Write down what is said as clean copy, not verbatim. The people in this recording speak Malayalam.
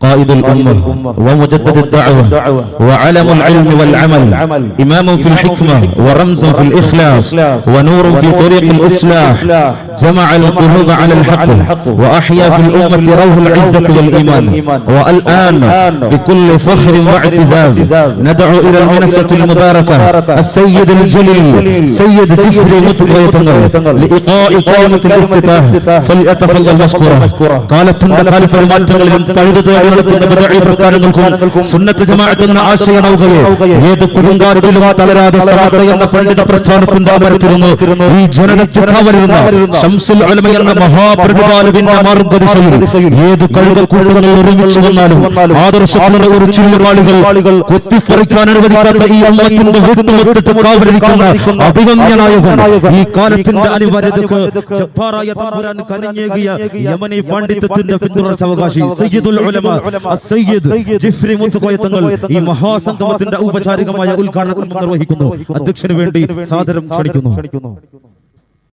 قائد الأمة ومجدد الدعوة وعلم العلم والعمل، إمام في الحكمة ورمز في الإخلاص ونور في طريق الإصلاح، جمع القلوب على الحق وأحيا في الأمة روح العزة والإيمان. والآن بكل فخر واعتزاز ندعو إلى المنصة المباركة السيد الجليل سيد جفري متقوى لإيقاء كلمة الافتتاح، فليتفضل مشكورا. قالت കാല പെരുമാറ്റങ്ങളിലും കഴുതുതേടുന്ന ബദഈ പ്രസ്ഥാനങ്ങൾക്കും സുന്നത്ത് ജമാഅത്ത് എന്ന ആശയ നൗകയെ ഏത് കൊടുങ്കാറ്റിലും തളരാതെ സമസ്ത എന്ന പണ്ഡിത പ്രസ്ഥാനത്തിന്റെ അമരത്തിരുന്ന് ഈ ജനതയ്ക്ക് കാവലിരുന്ന ശംസുൽ ഉലമ എന്ന മഹാപ്രതിഭാലുവിന്റെ മാർഗ്ഗദിശയിൽ ഏത് കഴുതക്കൂട്ടങ്ങൾ ഒരുമിച്ച് വന്നാലും ആദർശങ്ങളുടെ ഒരു ചുരുളുപാളികൾ കൊത്തിപ്പറിക്കാൻ അനുവദിക്കാത്ത ഈ ഉമ്മത്തിന്റെ വീട്ടുമുറ്റത്ത് കാവലിരിക്കുന്ന അഭിവന്യനായകൻ, ഈ കാലത്തിന്റെ അനിവാര്യതക്ക് ജബ്ബാറായ തമ്പുരാൻ കനിഞ്ഞേകിയ യമനി പാണ്ഡിത്യത്തിന്റെ പിന്തുടർച്ചാവകാശി സയ്യിദുൽ ഉലമ സയ്യിദ് ജിഫ്രി മുത്തുകോയ തങ്ങൾ ഈ മഹാസംഗമത്തിന്റെ ഔപചാരികമായ ഉദ്ഘാടനം നിർവഹിക്കുന്നു. അധ്യക്ഷന് വേണ്ടി സാദരം ക്ഷണിക്കുന്നു.